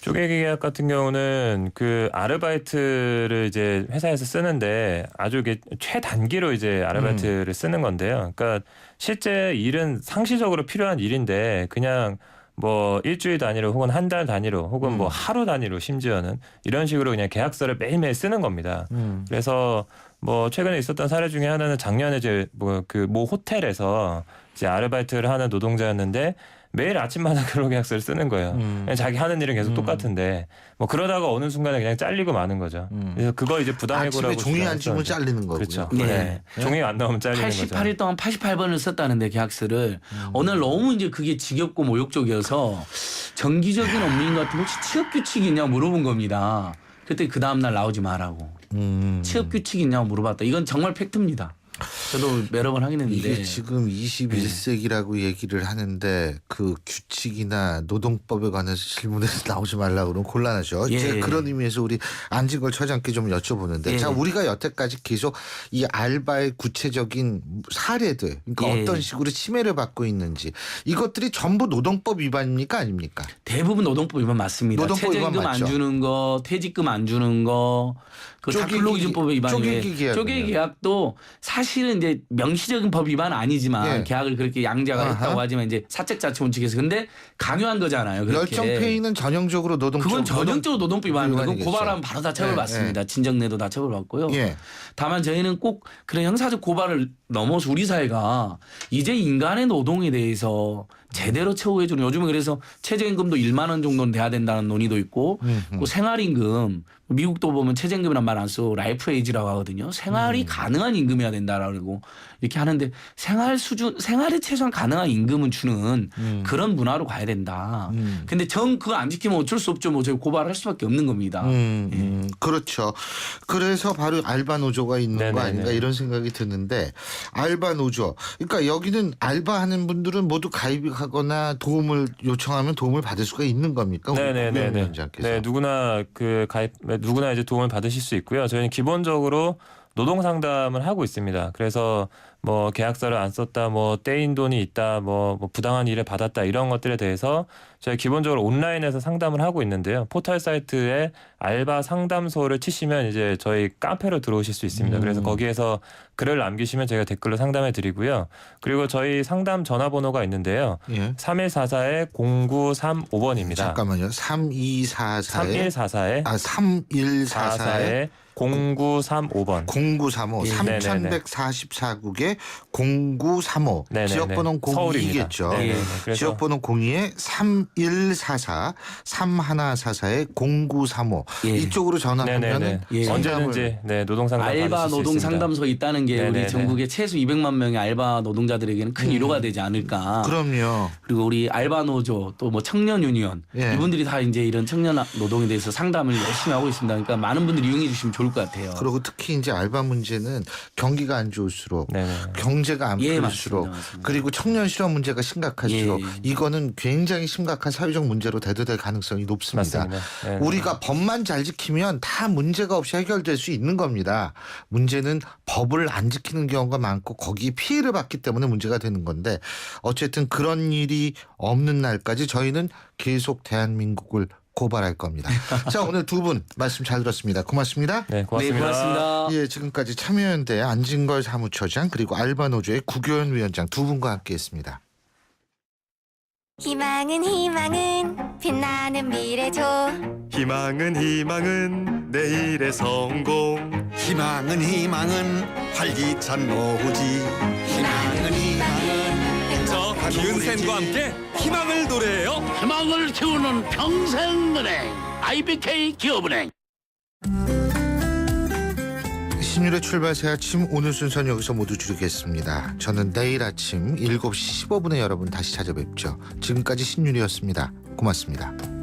쪼개기 계약 같은 경우는 그 아르바이트를 이제 회사에서 쓰는데 아주 이게 최단기로 이제 아르바이트를 쓰는 건데요. 그러니까 실제 일은 상시적으로 필요한 일인데 그냥 뭐 일주일 단위로 혹은 한 달 단위로 혹은 뭐 하루 단위로 심지어는 이런 식으로 그냥 계약서를 매일매일 쓰는 겁니다. 그래서 뭐 최근에 있었던 사례 중에 하나는 작년에 이제 뭐 그 모 호텔에서 이제 아르바이트를 하는 노동자였는데 매일 아침마다 근로계약서를 쓰는 거예요. 그냥 자기 하는 일은 계속 똑같은데 뭐 그러다가 어느 순간에 그냥 잘리고 마는 거죠. 그래서 그거 이제 부당해고라고 아침에 종이 안 주면 잘리는 거고요. 그렇죠. 네. 종이 안 나오면 잘리는 거죠. 88일 동안 88번을 썼다는데 계약서를 어느 날 너무 이제 그게 지겹고 모욕적이어서 정기적인 업무인 것 같은데 혹시 취업 규칙이 있냐고 물어본 겁니다. 그때 그 다음 날 나오지 말라고. 취업 규칙이 있냐고 물어봤다. 이건 정말 팩트입니다. 저도 여러 번 확인했는데 이게 지금 21세기라고 얘기를 하는데 그 규칙이나 노동법에 관해서 질문에서 나오지 말라고 그러면 곤란하죠. 예. 제가 그런 의미에서 우리 안진걸 처장께 좀 여쭤보는데 자 우리가 여태까지 계속 이 알바의 구체적인 사례들 그러니까 어떤 식으로 침해를 받고 있는지 이것들이 전부 노동법 위반입니까 아닙니까? 대부분 노동법 위반 맞습니다. 노동법 위반 최저임금 맞죠. 안 주는 거, 퇴직금 안 주는 거, 그 근로기준법 위반이에요. 쪼개기 계약도 사실은 이제 명시적인 법 위반 아니지만 계약을 그렇게 양자가 했다고 하지만 이제 사책자치 원칙에서 근데 강요한 거잖아요. 그렇게. 열정페이는 전형적으로 그건 전형적으로 노동법 위반입니다. 그건 고발하면 바로 다 처벌받습니다. 진정내도 다 처벌받고요. 다만 저희는 꼭 그런 형사적 고발을 넘어서 우리 사회가 이제 인간의 노동에 대해서 제대로 처우해주는 요즘은 그래서 최저임금도 1만 원 정도는 돼야 된다는 논의도 있고 그 생활임금 미국도 보면 최저임금이란 말 안 쓰고 라이프 에이지라고 하거든요. 생활이 가능한 임금이어야 된다라고 이렇게 하는데 생활에 최소한 가능한 임금은 주는 그런 문화로 가야 된다. 근데 그거 안 지키면 어쩔 수 없죠. 뭐 저희 고발할 수밖에 없는 겁니다. 그렇죠. 그래서 바로 알바 노조가 있는 거 아닌가 이런 생각이 드는데 알바 노조. 그러니까 여기는 알바하는 분들은 모두 가입하거나 도움을 요청하면 도움을 받을 수가 있는 겁니까? 네네네. 네, 누구나 이제 도움을 받으실 수 있고요. 저희는 기본적으로 노동 상담을 하고 있습니다. 그래서 뭐 계약서를 안 썼다, 뭐 떼인 돈이 있다, 뭐 부당한 일을 받았다 이런 것들에 대해서 저희 기본적으로 온라인에서 상담을 하고 있는데요. 포털 사이트에 알바 상담소를 치시면 이제 저희 카페로 들어오실 수 있습니다. 그래서 거기에서 글을 남기시면 저희가 댓글로 상담해 드리고요. 그리고 저희 상담 전화번호가 있는데요. 3144-0935번입니다. 잠깐만요. 3144에 3144에 0935번. 0935 네네네. 3144국에 0935 네네네. 지역번호는 서울입니다. 02겠죠. 네네네. 그래서 지역번호 02에 3144 3144에 0935 예. 이쪽으로 전화하면은 네네네. 예. 언제든지 네, 노동상담 알바 받으실 수 노동 있습니다. 상담소 있다는 게 네네네. 우리 전국에 최소 200만 명의 알바 노동자들에게는 큰 위로가 되지 않을까. 그럼요. 그리고 우리 알바 노조 또 뭐 청년 유니언 예. 이분들이 다 이제 이런 청년 노동에 대해서 상담을 열심히 하고 있습니다. 그러니까 많은 분들이 이용해 주시면 좋을 것 같아요. 그리고 특히 이제 알바 문제는 경기가 안 좋을수록 네네. 경제가 안 예, 풀릴수록 맞습니다. 그리고 청년 실업 문제가 심각할수록 예. 이거는 굉장히 심각한 사회적 문제로 대두될 가능성이 높습니다. 맞습니다. 네. 우리가 법만 잘 지키면 다 문제가 없이 해결될 수 있는 겁니다. 문제는 법을 안 지키는 경우가 많고 거기에 피해를 받기 때문에 문제가 되는 건데 어쨌든 그런 일이 없는 날까지 저희는 계속 대한민국을 고발할 겁니다. 자, 오늘 두 분 말씀 잘 들었습니다. 고맙습니다. 네, 고맙습니다. 네, 고맙습니다. 예, 지금까지 참여연대 안진걸 사무처장 그리고 알바노조의 구교연 위원장 두 분과 함께했습니다. 희망은 빛나는 미래죠. 희망은 내일의 성공. 희망은 활기찬 노후지. 희망은 저 기은센과 함께 희망을 노래해요. 희망을 키우는 평생은행 IBK 기업은행. 신율의 출발 새 아침 오늘 순서는 여기서 모두 줄이겠습니다. 저는 내일 아침 7시 15분에 여러분 다시 찾아뵙죠. 지금까지 신율이었습니다. 고맙습니다.